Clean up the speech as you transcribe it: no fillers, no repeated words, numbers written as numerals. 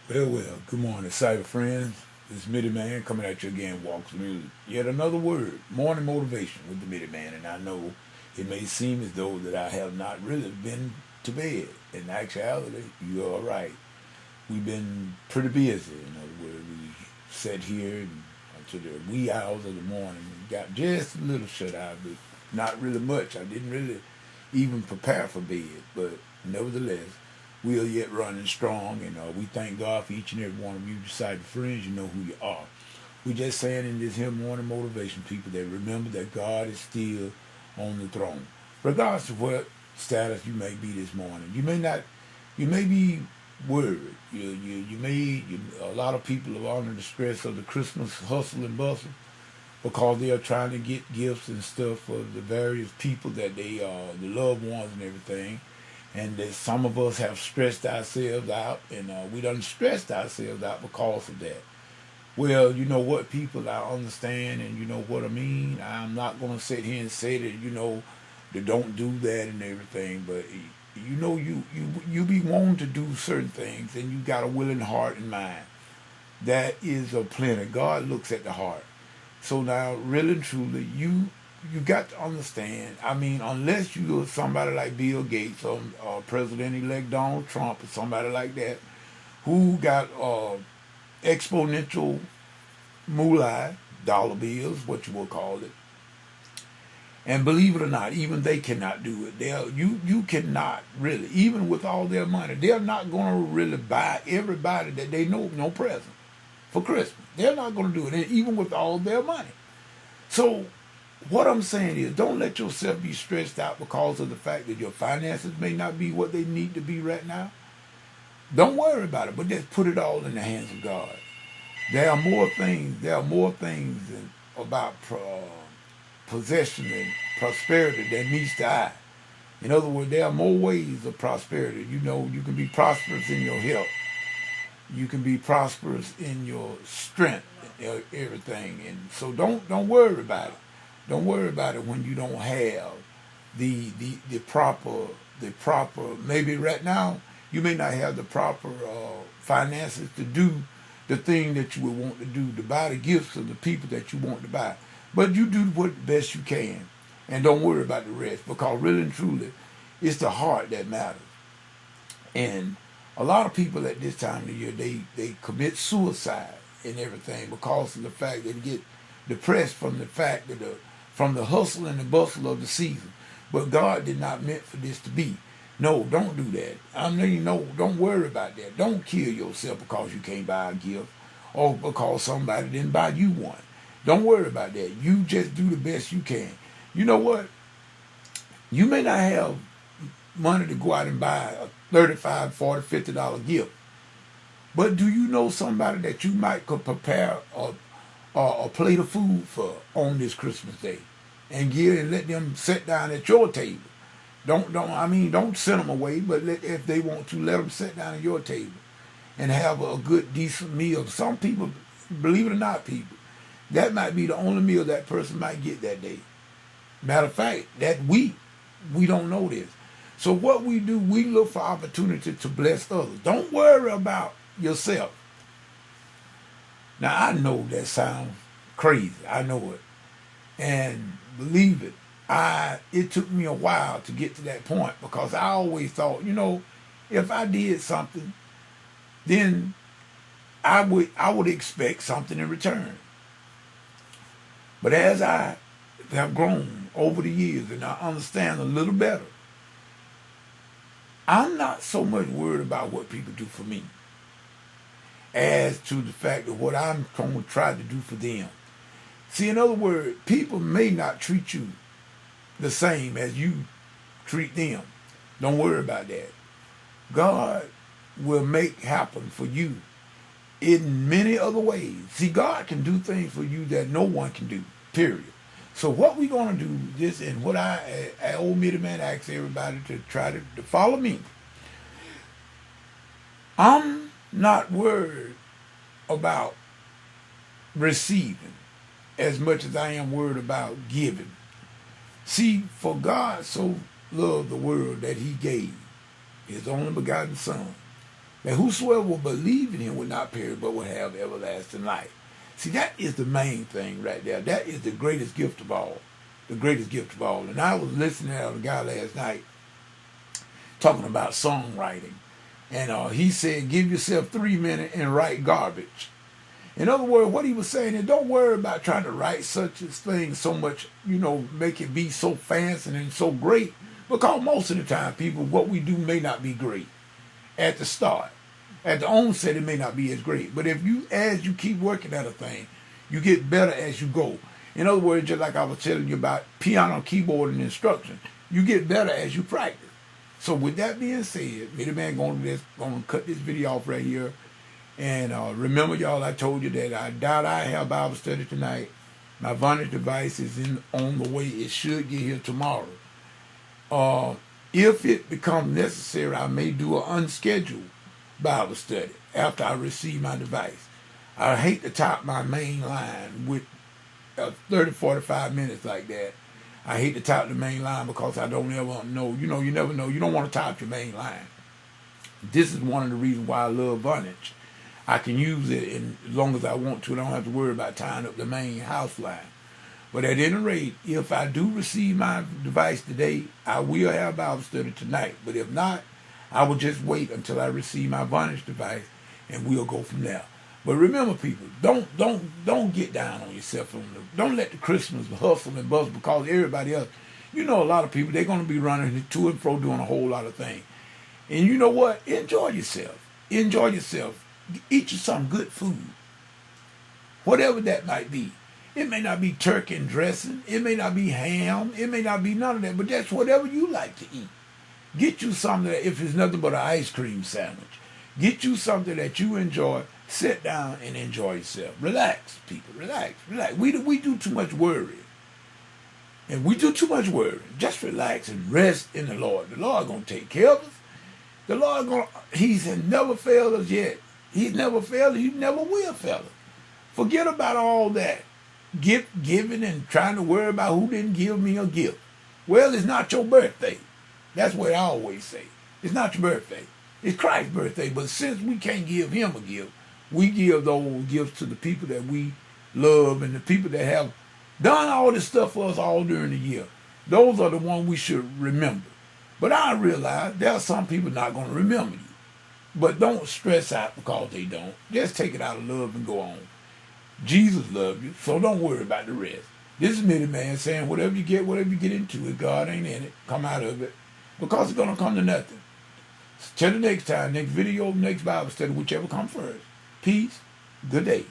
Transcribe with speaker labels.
Speaker 1: Well, good morning, cyber friends. This is Mitty Man coming at you again, Walks Music. Yet another word, morning motivation with the Mitty Man. And I know it may seem as though that I have not really been to bed. In actuality, you are right. We've been pretty busy. In other words, we sat here until the wee hours of the morning and got just a little shut eye, but not really much. I didn't really even prepare for bed, but nevertheless, we are yet running strong, and we thank God for each and every one of you decided friends. You know who you are. We just saying in this here morning motivation, people, that remember that God is still on the throne, regardless of what status you may be this morning. You may not, you may be worried. A lot of people are under the stress of the Christmas hustle and bustle because they are trying to get gifts and stuff for the various people that they the loved ones and everything, and that some of us have stressed ourselves out, and we done stressed ourselves out because of that. Well, you know what, people, I understand, and you know what I mean. I'm not gonna sit here and say that that don't do that and everything, but you be wanting to do certain things, and you got a willing heart and mind. That is a plenty. God looks at the heart. So now, really and truly, you got to understand. I mean, unless you're somebody like Bill Gates or President-elect Donald Trump or somebody like that, who got exponential moolah, dollar bills, what you will call it. And believe it or not, even they cannot do it. You cannot really, even with all their money, they're not going to really buy everybody that they know no present for Christmas. They're not going to do it, and even with all their money. So what I'm saying is, don't let yourself be stressed out because of the fact that your finances may not be what they need to be right now. Don't worry about it, but just put it all in the hands of God. There are more things. There are more things about possession and prosperity that meets the eye. In other words, there are more ways of prosperity. You know, you can be prosperous in your health. You can be prosperous in your strength, everything. And so don't worry about it. Don't worry about it when you don't have the proper. Maybe right now you may not have the proper finances to do the thing that you would want to do, to buy the gifts of the people that you want to buy. But you do what best you can, and don't worry about the rest, because really and truly, it's the heart that matters. And a lot of people at this time of the year, they commit suicide and everything because of the fact that they get depressed from the fact that from the hustle and the bustle of the season. But God did not meant for this to be. No, don't do that. I mean, no, don't worry about that. Don't kill yourself because you can't buy a gift or because somebody didn't buy you one. Don't worry about that. You just do the best you can. You know what? You may not have money to go out and buy a $35, $40, $50 gift. But do you know somebody that you might could prepare a plate of food for on this Christmas day and give and let them sit down at your table? Don't send them away, but if they want to, let them sit down at your table and have a good, decent meal. Some people, believe it or not, people, that might be the only meal that person might get that day. Matter of fact, that week, we don't know this. So what we do, we look for opportunity to bless others. Don't worry about yourself. Now, I know that sounds crazy. I know it. And believe it, it took me a while to get to that point because I always thought, if I did something, then I would expect something in return. But as I have grown over the years and I understand a little better, I'm not so much worried about what people do for me as to the fact of what I'm going to try to do for them. See, in other words, people may not treat you the same as you treat them. Don't worry about that. God will make happen for you in many other ways. See, God can do things for you that no one can do, period. So what we're going to do, this and what old Mitty Man asks everybody to try to follow me. I'm not worried about receiving as much as I am worried about giving. See, for God so loved the world that he gave his only begotten son, that whosoever will believe in him will not perish but will have everlasting life. See, that is the main thing right there. That is the greatest gift of all. The greatest gift of all. And I was listening to a guy last night talking about songwriting. And he said, give yourself 3 minutes and write garbage. In other words, what he was saying is don't worry about trying to write such a thing so much, make it be so fancy and so great. Because most of the time, people, what we do may not be great at the start. At the onset, it may not be as great. But as you keep working at a thing, you get better as you go. In other words, just like I was telling you about piano, keyboard, and instruction, you get better as you practice. So with that being said, Mitty Man going to cut this video off right here. And remember, y'all, I told you that I doubt I have Bible study tonight. My Vonage device is on the way. It should get here tomorrow. If it becomes necessary, I may do an unscheduled Bible study after I receive my device. I hate to top my main line with 30, 45 minutes like that. I hate to top the main line because I don't ever know. You never know. You don't want to top your main line. This is one of the reasons why I love Vonage. I can use it as long as I want to. I don't have to worry about tying up the main house line. But at any rate, if I do receive my device today, I will have Bible study tonight. But if not, I will just wait until I receive my Vonage device, and we'll go from there. But remember, people, don't get down on yourself. Don't let the Christmas hustle and bustle because everybody else, a lot of people, they're going to be running to and fro doing a whole lot of things. And you know what? Enjoy yourself. Enjoy yourself. Eat you some good food. Whatever that might be. It may not be turkey and dressing. It may not be ham. It may not be none of that. But that's whatever you like to eat. Get you something that, if it's nothing but an ice cream sandwich. Get you something that you enjoy. Sit down and enjoy yourself. Relax, people. Relax. We do too much worrying. And we do too much worrying. Just relax and rest in the Lord. The Lord going to take care of us. The Lord He's never failed us yet. He's never failed. He never will fail us. Forget about all that giving and trying to worry about who didn't give me a gift. Well, it's not your birthday. That's what I always say. It's not your birthday. It's Christ's birthday. But since we can't give him a gift, we give those gifts to the people that we love and the people that have done all this stuff for us all during the year. Those are the ones we should remember. But I realize there are some people not going to remember you. But don't stress out because they don't. Just take it out of love and go on. Jesus loved you, so don't worry about the rest. This is Mitty Man saying whatever you get into, if God ain't in it, come out of it. Because it's going to come to nothing. Till the next time, next video, next Bible study, whichever comes first. Peace. Good day.